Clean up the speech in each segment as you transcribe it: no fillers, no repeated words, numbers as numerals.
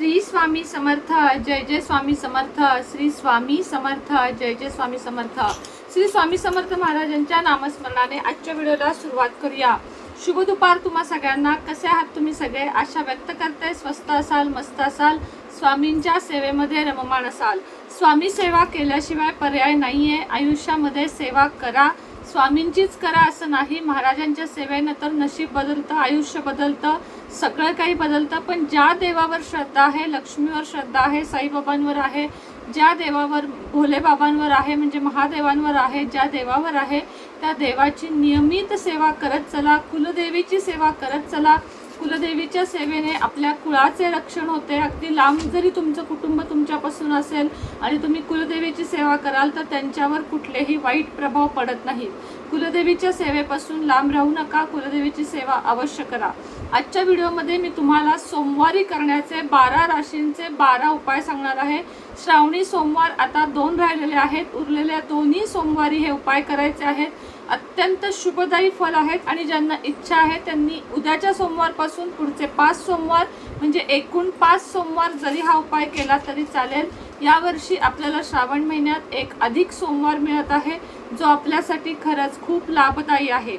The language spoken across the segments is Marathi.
श्री स्वामी समर्थ, जय जय स्वामी समर्थ, श्री स्वामी समर्थ, जय जय स्वामी समर्थ। श्री स्वामी समर्थ महाराजांच्या नामस्मरणाने आजच्या व्हिडिओला सुरुवात करूया। शुभ दुपार तुम्हा सगळ्यांना। कसे आहात तुम्ही सगळे? आशा व्यक्त करते स्वस्त असाल, मस्त असाल, स्वामींच्या सेवेमध्ये रममाण असाल। स्वामी सेवा केल्याशिवाय पर्याय नाहीये। आयुष्यामध्ये सेवा करा, स्वामींचीच करा असं नाही। महाराजांच्या सेवेनं तर नशीब बदलतं, आयुष्य बदलतं, सगळं काही बदलतं। पण ज्या देवावर श्रद्धा आहे, लक्ष्मीवर श्रद्धा आहे, साईबाबांवर आहे, ज्या देवावर, भोलेबाबांवर आहे म्हणजे महादेवांवर आहे, ज्या देवावर आहे त्या देवाची नियमित सेवा करत चला, कुलदेवीची सेवा करत चला। कुलदेवीच्या सेवेने आपल्या कुळाचे रक्षण होते। अगदी लांब जरी तुमचं कुटुंब तुमच्यापासून असेल आणि तुम्ही कुलदेवीची सेवा कराल तर त्यांच्यावर कुठलेही वाईट प्रभाव पडत नाहीत। कुलदेवीच्या सेवेपासून लांब राहू नका, कुलदेवीची सेवा अवश्य करा। आजच्या व्हिडिओमध्ये मी तुम्हाला सोमवारी करण्याचे 12 राशींचे 12 उपाय सांगणार आहे। श्रावणी सोमवार आता 2 राहिलेले आहेत, उरलेल्या दोन्ही सोमवारी हे उपाय करायचे आहेत। अत्यंत शुभदायी फल आहेत आणि ज्यांना इच्छा आहे त्यांनी उद्याच्या सोमवारपासून पुढचे 5 सोमवार म्हणजे एकूण 5 सोमवार जरी हा उपाय केला तरी चालेल। यावर्षी आपल्याला श्रावण महिन्यात एक अधिक सोमवार मिळत आहे जो आपल्यासाठी खरंच खूप लाभदायी आहे।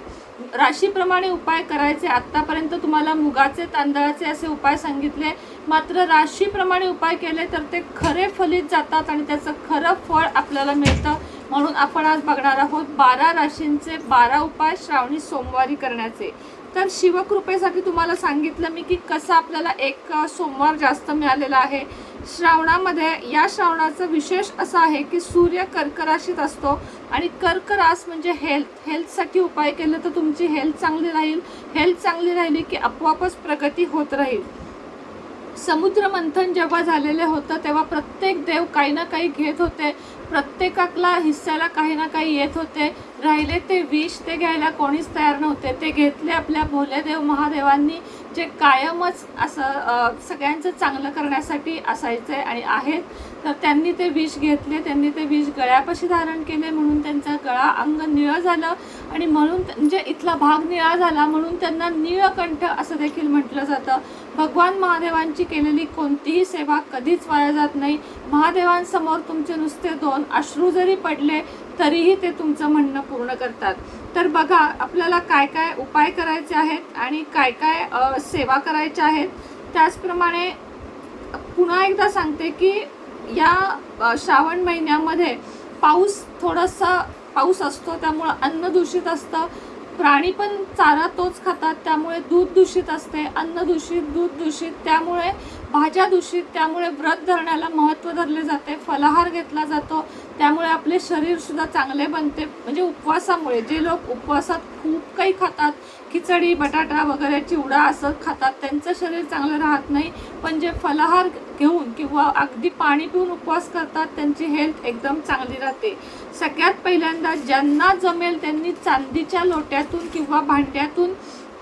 राशीप्रमाणे उपाय करायचे। आतापर्यंत तुम्हाला मुगाचे, तांदळाचे असे उपाय सांगितले, मात्र राशीप्रमाणे उपाय केले तर ते खरे फलित जातात आणि त्याचं खरं फळ आपल्याला मिळतं। म्हणून आपण आज बघणार आहोत 12 राशींचे 12 उपाय श्रावणी सोमवारी करण्याचे। तर शिवकृपेसाठी तुम्हाला सांगितलं मी की कसं आपल्याला एक सोमवार जास्त मिळालेला आहे श्रावणामध्ये। या श्रावणाचं विशेष असं आहे की सूर्य कर्क राशीत असतो आणि कर्क रास म्हणजे हेल्थसाठी उपाय केलं तर तुमची हेल्थ चांगली राहील। हेल्थ चांगली राहिली की आपोआपच प्रगती होत राहील। समुद्र मंथन जेव्हा झालेले होतं तेव्हा प्रत्येक देव काही ना काही घेत होते, प्रत्येकाला हिस्साला काही ना काही येत होते। राहिले ते विष, ते घ्यायला कोणीच तयार नव्हते। ते घेतले आपल्या भोलेदेव महादेवांनी, जे कायमच असं सगळ्यांचं चांगलं करण्यासाठी असायचे आणि आहेत। तर त्यांनी ते विष घेतले, त्यांनी ते विष गळ्यापाशी धारण केले म्हणून त्यांचा गळा अंग निळं झालं आणि म्हणून म्हणजे इथला भाग निळा झाला म्हणून त्यांना नीळकंठ असं देखील म्हटलं जातं। भगवान महादेवांची केलेली कोणतीही सेवा कधीच वाया जात नाही। महादेवांसमोर तुमचे नुसते 2 अश्रू जरी पडले तरीही ते तुमचं म्हणणं पूर्ण करतात। तर बघा आपल्याला काय काय उपाय करायचे आहेत आणि काय काय सेवा करायच्या आहेत। त्याचप्रमाणे पुन्हा एकदा सांगते की या श्रावण महिन्यामध्ये थोडासा पाऊस असतो, त्यामुळे अन्न दूषित असतं, प्राणी पण चारा तोच खातात त्यामुळे दूध दूषित असते, अन्न दूषित, दूध दूषित, त्यामुळे भाज्या दूषित, त्यामुळे व्रत धरण्याला महत्त्व धरले जाते, फलाहार घेतला जातो, त्यामुळे आपले शरीर सुद्धा चांगले बनते। म्हणजे उपवासामुळे जे लोक उपवासात खूप काही खातात, खिचडी, बटाटा वगैरे, चिवडा असं खातात, त्यांचं शरीर चांगलं राहत नाही। पण जे फलाहार घेऊन किंवा अगदी पाणी पिऊन उपवास करतात त्यांची हेल्थ एकदम चांगली राहते। सगळ्यात पहिल्यांदा ज्यांना जमेल त्यांनी चांदीच्या लोट्यातून किंवा भांड्यातून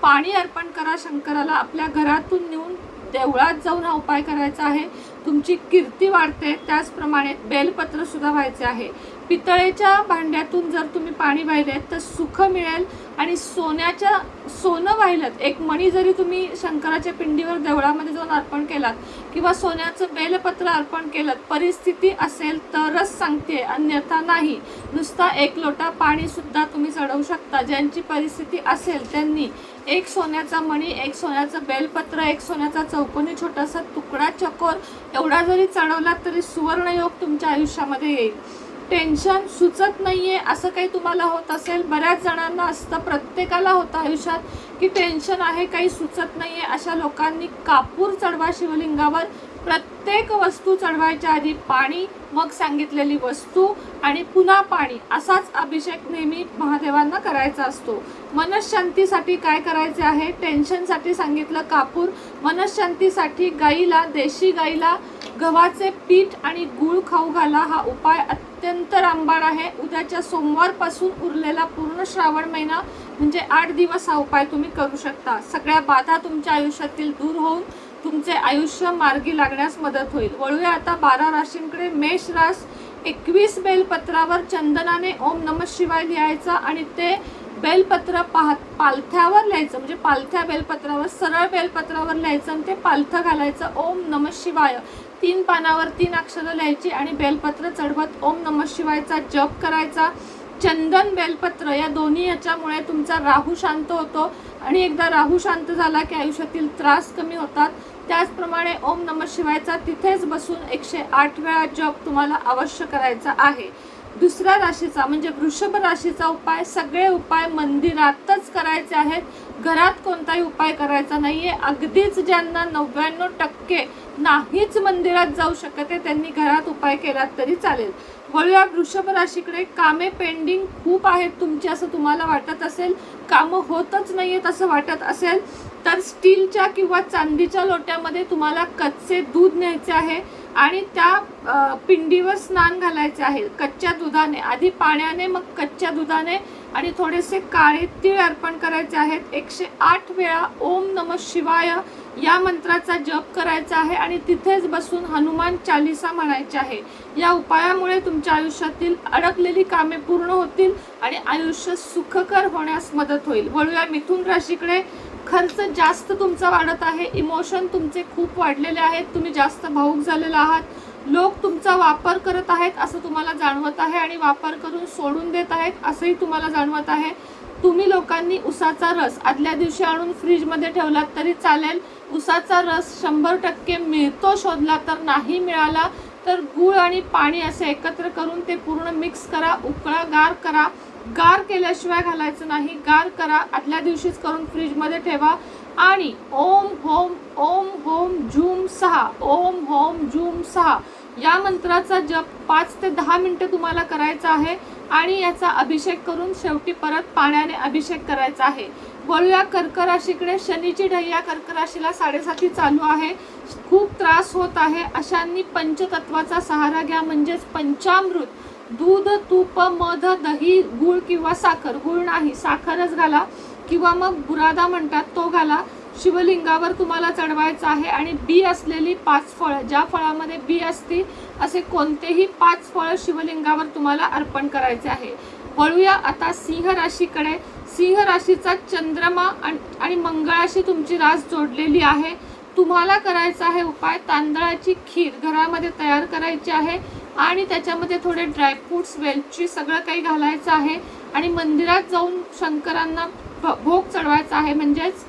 पाणी अर्पण करा शंकराला। आपल्या घरातून नेऊन देवळात जाऊन हा उपाय करायचा आहे, तुमची कीर्ती वाढते। त्याचप्रमाणे बेलपत्र सुद्धा व्हायचे आहे। पितळेच्या भांड्यातून जर तुम्ही पाणी वाहिलेत तर सुख मिळेल आणि सोनं वाहिलं, एक मणी जरी तुम्ही शंकराच्या पिंडीवर देवळामध्ये जाऊन अर्पण केलात किंवा सोन्याचं बेलपत्र अर्पण केलं, परिस्थिती असेल तरच सांगते, अन्यथा नाही। नुसता 1 लोटा पाणी सुद्धा तुम्ही चढवू शकता। ज्यांची परिस्थिती असेल त्यांनी 1 सोन्याचा मणी, 1 सोन्याचं बेलपत्र, 1 सोन्याचा चौकोनी छोटासा तुकडा चकोर एवढा जरी चढवला तरी सुवर्णयोग तुमच्या आयुष्यामध्ये येईल। टेन्शन सुचत नाहीये असं काही तुम्हाला होत असेल, बऱ्याच जणांना असतं, प्रत्येकाला होतं आयुष्यात की टेन्शन आहे, काही सुचत नाहीये, अशा लोकांनी कापूर चढवा शिवलिंगावर। प्रत्येक वस्तू चढवायच्या आधी पाणी, मग सांगितलेली वस्तू आणि पुन्हा पाणी, असाच अभिषेक नेहमी महादेवांना करायचा असतो। मनशांतीसाठी काय करायचे आहे? टेन्शनसाठी सांगितलं कापूर, मनशांतीसाठी गाईला, देशी गाईला गव्हाचे पीठ आणि गूळ खाऊ घाला। हा उपाय अत्यंत रामबाण आहे। उद्याच्या सोमवारपासून उरलेला पूर्ण श्रावण महिना म्हणजे 8 दिवस हा उपाय तुम्ही करू शकता। सगळ्या बाधा तुमच्या आयुष्यातील दूर होऊन तुमचे आयुष्य मार्गी लागण्यास मदत होईल। वळूया आता 12 राशींकडे। मेष रास, 21 बेलपत्रावर चंदनाने ओम नमः शिवाय लिहायचा आणि ते बेलपत्र पालथ्यावर लिहायचं, म्हणजे पालथ्या बेलपत्रावर, सरळ बेलपत्रावर लिहायचं आणि ते पालथं घालायचं. ओम नमः शिवाय 3 पानावर 3 अक्षरं लिहायची आणि बेलपत्र चढवत ओम नमः शिवायचा जप करायचा. चंदन बेलपत्र या दोन्ही याच्यामुळे तुमचा राहू शांत होतो आणि एकदा राहू शांत झाला की आयुष्यातील त्रास कमी होतात. त्याचप्रमाणे ओम नमः शिवायचा तिथेच बसून 108 वेळा जप तुम्हाला अवश्य करायचा आहे. दुसऱ्या राशीचा म्हणजे वृषभ राशीचा उपाय, सगळे उपाय मंदिरातच करायचे आहेत. घरात कोणताही उपाय करायचा नाहीये. अगदीच ज्यांना 99% नाहीच मंदिरात जाऊ शकत आहे त्यांनी घरात उपाय केला तरी चालेल. वळूया वृषभ राशीकडे. कामे पेंडिंग खूप आहेत तुमची असं तुम्हाला वाटत असेल, कामं होतच नाहीयेत असं वाटत असेल तर स्टीलच्या किंवा चांदीच्या लोट्यामध्ये तुम्हाला कच्चे दूध न्यायचे आहे आणि त्या पिंडीवर स्नान घालायचे आहे कच्च्या दुधाने. आधी पाण्याने मग कच्च्या दुधाने आणि थोडेसे काळे तीळ अर्पण करायचे आहेत. 108 वेळा ओम नमः शिवाय या मंत्राचा जप करायचा आहे आणि तिथेच बसून हनुमान चालीसा म्हणायची आहे. या उपायामुळे तुमच्या आयुष्यातील अडकलेली कामे पूर्ण होतील आणि आयुष्य सुखकर होण्यास मदत होईल. वळूया मिथुन राशीकडे. खर्च जास्त तुमचा वाढत आहे, इमोशन तुमचे खूप वाढलेले आहेत, तुम्ही जास्त भावुक झालेले आहात, लोक तुमचा वापर करत आहेत असं तुम्हाला जाणवत आहे आणि वापर करून सोडून देत आहेत असंही तुम्हाला जाणवत आहे. तुम्ही लोकांनी उसाचा रस आदल्या दिवशी आणून फ्रीजमध्ये ठेवलात तरी चालेल. उसाचा रस 100% मिळतो शोधला तर, नाही मिळाला तर गूळ आणि पाणी असे एकत्र करून ते पूर्ण मिक्स करा, उकळा, गार करा. गार केल्याशिवाय घालायचं नाही, गार करा, आदल्या दिवशीच करून फ्रीजमध्ये ठेवा आणि ओम होम झूम 6 ओम होम झूम 6 या मंत्राचा जप 5 ते 10 मिनिटं तुम्हाला करायचा आहे आणि याचा अभिषेक करून शेवटी परत पाण्याने अभिषेक करायचा आहे. वळूया कर्क राशीकडे. शनीची ढैया कर्क राशीला 7.5 चालू आहे, खूप त्रास होत आहे. अशांनी पंचतत्वाचा सहारा घ्या, म्हणजेच पंचामृत, दूध, तूप, मध, दही, गूळ किंवा साखर, गूळ नाही साखरच घाला किंवा मग बुरादा म्हणतात तो घाला. शिवलिंगावर तुम्हाला चढवायचं आहे आणि बी असलेली 5 फळं, ज्या फळामध्ये बी असती असे कोणतेही 5 फळं शिवलिंगावर तुम्हाला अर्पण करायचे आहे. वळूया आता सिंह राशीकडे. सिंह राशीचा चंद्रमा आणि मंगळाशी तुमची रास जोडलेली आहे. तुम्हाला करायचा आहे उपाय, तांदळाची खीर घरामध्ये तयार करायची आहे आणि त्याच्यामध्ये थोडे ड्रायफ्रूट्स, वेलची सगळं काही घालायचं आहे आणि मंदिरात जाऊन शंकरांना भोग चढवायचा आहे, म्हणजेच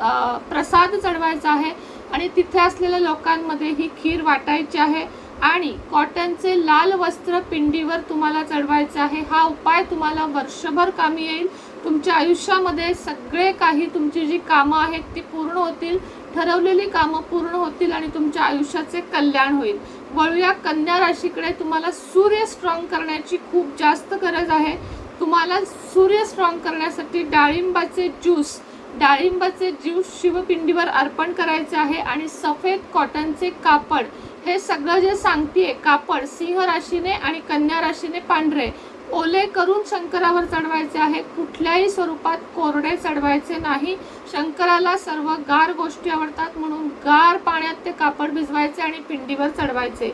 प्रसाद चढवायचा आहे आणि तिथे असलेल्या लोकांमध्ये ही खीर वाटायची आहे आणि कॉटनचे लाल वस्त्र पिंडीवर तुम्हाला चढवायचे आहे. हा उपाय तुम्हाला वर्षभर कामी येईल. तुमच्या आयुष्यामध्ये सगळे काही तुमची जी कामं आहेत ती पूर्ण होतील, ठरवलेली कामं पूर्ण होतील आणि तुमच्या आयुष्याचे कल्याण होईल. वळूया कन्या राशीकडे. तुम्हाला सूर्य स्ट्रॉंग करण्याची खूप जास्त गरज आहे. तुम्हाला सूर्य स्ट्रॉंग करण्यासाठी डाळिंबाचे ज्यूस शिवपिंडीवर अर्पण करायचे आहे आणि सफेद कॉटनचे कापड, हे सगळं जे सांगतेय कापड सिंह राशीने आणि कन्या राशीने पांढरे ओले करून शंकरावर चढवायचे आहे. कुठल्याही स्वरूपात कोरडे चढवायचे नाही. शंकराला सर्व गार गोष्टी आवडतात म्हणून गार पाण्यात ते कापड भिजवायचे आणि पिंडीवर चढवायचे.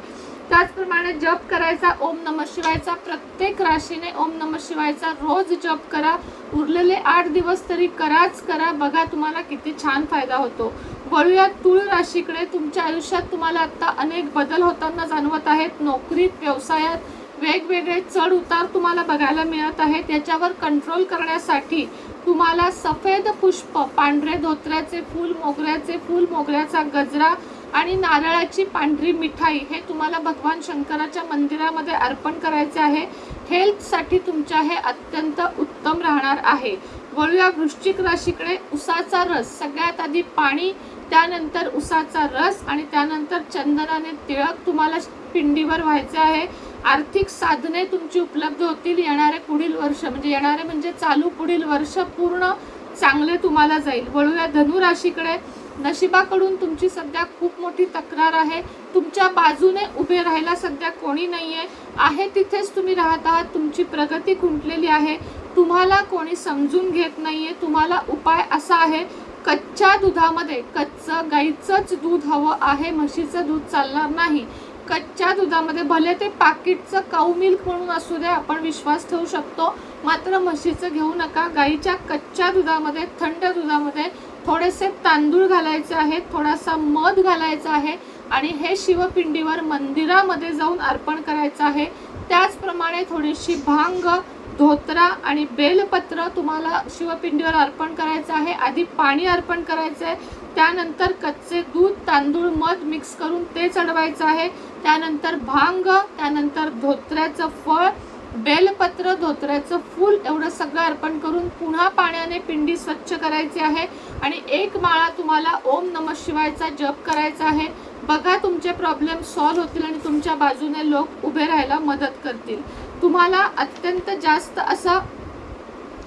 त्याचप्रमाणे जप करायचा ओम नमः शिवायचा. प्रत्येक राशीने ओम नमः शिवायचा रोज जप करा. उरलेले 8 दिवस तरी कराच करा. बघा तुम्हाला किती छान फायदा होतो. वळूया तुळ राशीकडे. तुमच्या आयुष्यात तुम्हाला आता अनेक बदल होताना जाणवत आहेत. नोकरीत, व्यवसायात वेगवेगळे चढ उतार तुम्हाला बघायला मिळत आहेत. याच्यावर कंट्रोल करण्यासाठी तुम्हाला सफेद पुष्प, पांढरे धोत्र्याचे फूल, मोगऱ्याचे फूल, मोगऱ्याचा गजरा आणि नारळाची पांढरी मिठाई हे तुम्हाला भगवान शंकराच्या मंदिरामध्ये अर्पण करायचे आहे. हेल्थसाठी तुमच्या हे अत्यंत उत्तम राहणार आहे. वळूया वृश्चिक राशीकडे. उसाचा रस, सगळ्यात आधी पाणी, त्यानंतर उसाचा रस आणि त्यानंतर चंदनाने तिळक तुम्हाला पिंडीवर व्हायचे आहे. आर्थिक साधने तुमची उपलब्ध होतील. येणारे पुढील वर्ष म्हणजे चालू पुढील वर्ष पूर्ण चांगले तुम्हाला जाईल. वळूया धनु राशीकडे. नशिबाकडून तुमची सध्या खूप मोठी तक्रार आहे. तुमच्या बाजूने उभे राहायला सध्या कोणी नाहीये. आहे तिथेच तुम्ही राहत आहात. तुमची प्रगती खुंटलेली आहे. तुम्हाला कोणी समजून घेत नाहीये. तुम्हाला उपाय असा आहे, कच्च्या दुधामध्ये, कच्चं गाईचंच दूध हवं आहे, म्हशीचं दूध चालणार नाही. कच्च्या दुधामध्ये, भले ते पाकिटचं काऊ मिल्क म्हणून असू दे, आपण विश्वास ठेवू शकतो, मात्र म्हशीचं घेऊ नका. गाईच्या कच्च्या दुधामध्ये, थंड दुधामध्ये थोडेसे तांदूळ घालायचे आहेत, थोडासा मध घालायचा आहे आणि हे शिवपिंडीवर मंदिरामध्ये जाऊन अर्पण करायचं आहे. त्याचप्रमाणे थोडीशी भांग, धोत्रा आणि बेलपत्र तुम्हाला शिवपिंडीवर अर्पण करायचं आहे. आधी पाणी अर्पण करायचं आहे, त्यानंतर कच्चे दूध, तांदूळ, मध मिक्स करून ते चढवायचं आहे. त्यानंतर भांग, त्यानंतर धोत्र्याचं फळ, बेलपत्र, धोत्र्याचं फूल एवढं सगळं अर्पण करून पुन्हा पाण्याने पिंडी स्वच्छ करायची आहे आणि 1 माळा तुम्हाला ओम नमः शिवायचा जप करायचा आहे. बघा तुमचे प्रॉब्लेम सॉल्व्ह होतील आणि तुमच्या बाजूने लोक उभे राहायला मदत करतील. तुम्हाला अत्यंत जास्त असं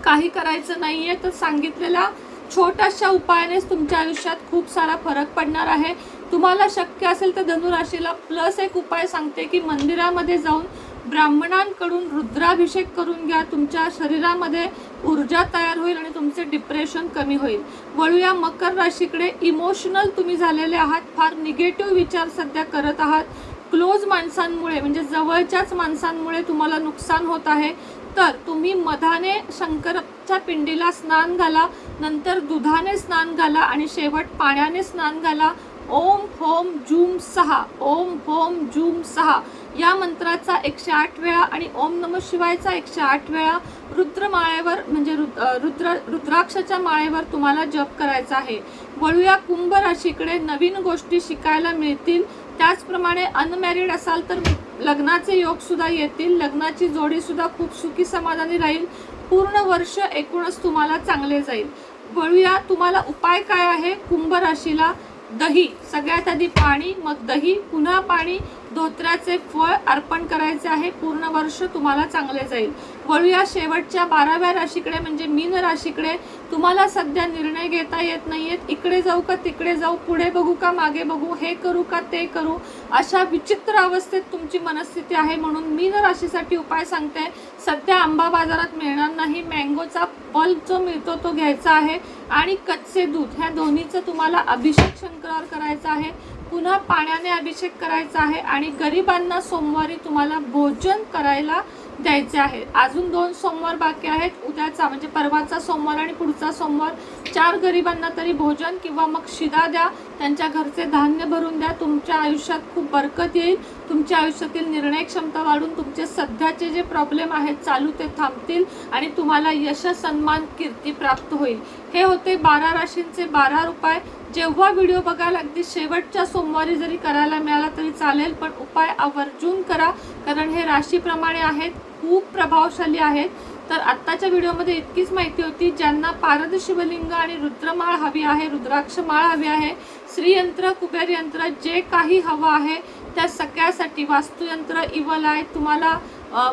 काही करायचं नाहीये, तर सांगितलेल्या छोट्याशा उपायानेच तुमच्या आयुष्यात खूप सारा फरक पडणार आहे. तुम्हाला शक्य असेल तर धनुराशीला प्लस एक उपाय सांगते की मंदिरामध्ये जाऊन ब्राह्मणांकडून रुद्राभिषेक करून घ्या. तुमच्या शरीरामध्ये ऊर्जा तयार होईल आणि तुमचे डिप्रेशन कमी होईल. वळूया मकर राशीकडे. इमोशनल तुम्ही झालेले आहात, फार निगेटिव्ह विचार सध्या करत आहात. क्लोज माणसांमुळे म्हणजे जवळच्याच माणसांमुळे तुम्हाला नुकसान होत आहे. तर तुम्ही मधाने शंकराच्या पिंडीला स्नान घाला, नंतर दुधाने स्नान घाला आणि शेवट पाण्याने स्नान घाला. ओम होम जूम 6, ओम होम जूम 6 या मंत्राचा 108 वेळा आणि ओम नमः शिवायचा 108 वेळा रुद्रमाळेवर म्हणजे रुद्राक्षाच्या माळेवर तुम्हाला जप करायचा आहे. वळूया कुंभ राशीकडे. नवीन गोष्टी शिकायला मिळतील. त्याचप्रमाणे अनमॅरिड असाल तर लग्नाचे योग सुद्धा येतील. लग्नाची जोडी सुद्धा खूप सुखी समाधानी राहील. पूर्ण वर्ष एकूणच तुम्हाला चांगले जाईल. वळूया तुम्हाला उपाय काय आहे. कुंभ राशीला दही, सगळ्यात आधी पाणी, मग दही, पुन्हा पाणी, धोत्र्याचे फळ अर्पण करायचे आहे. पूर्ण वर्ष तुम्हाला चांगले जाईल. वळूया शेवटच्या 12व्या राशीकडे म्हणजे मीन राशीकडे. तुम्हाला सध्या निर्णय घेता येत नाहीयेत. इकडे जाऊ का तिकडे जाऊ, पुढे बघू का मागे बघू, हे करू का ते करू, अशा विचित्र अवस्थेत तुमची मनस्थिती आहे. म्हणून मीन राशीसाठी उपाय सांगते. सध्या आंबा बाजारात मिळणार नाही, मँगोचा पल्प जो मिळतो तो घ्यायचा आहे आणि कच्चे दूध, ह्या दोन्हीचं तुम्हाला अभिषेक शंकरावर करायचा आहे. पुन्हा पाण्याने अभिषेक करायचा आहे आणि गरिबांना सोमवारी तुम्हाला भोजन करायला द्यायचे आहे. अजून 2 सोमवार बाकी आहेत. उद्याचा म्हणजे परवाचा सोमवार आणि पुढचा सोमवार 4 गरिबांना तरी भोजन किंवा मग शिदा द्या. त्यांच्या घरचे धान्य भरून द्या. तुमच्या आयुष्यात खूप बरकत येईल. तुमच्या आयुष्यातील निर्णय क्षमता वाढून तुमचे सध्याचे जे प्रॉब्लेम आहेत चालू ते थांबतील आणि तुम्हाला यश, सन्मान, कीर्ती प्राप्त होईल. हे होते 12 राशींचे 12 उपाय. जेव्हा व्हिडिओ बघायला अगदी शेवटच्या सोमवारी जरी करायला मिळाला तरी चालेल, पण उपाय आवर्जून करा, कारण हे राशीप्रमाणे आहेत, खूप प्रभावशाली आहेत. तर आत्ताच्या व्हिडिओमध्ये इतकीच माहिती होती. ज्यांना पारद शिवलिंग आणि रुद्रमाळ हवी आहे, रुद्राक्ष माळ हवी आहे, श्रीयंत्र, कुबेर यंत्र, जे काही हवं आहे त्या सगळ्यासाठी, वास्तुयंत्र, इवल आहे, तुम्हाला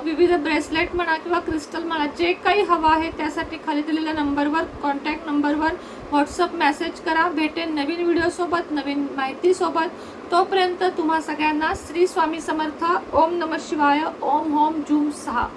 विविध ब्रेसलेट म्हणा किंवा क्रिस्टल म्हणा, जे काही हवं आहे त्यासाठी खाली दिलेल्या नंबरवर, कॉन्टॅक्ट नंबरवर व्हॉट्सअप मेसेज करा. भेटेन नवीन व्हिडिओसोबत, नवीन माहितीसोबत. तोपर्यंत तुम्हा सगळ्यांना श्री स्वामी समर्थ. ओम नमः शिवाय. ओम होम जूम 6.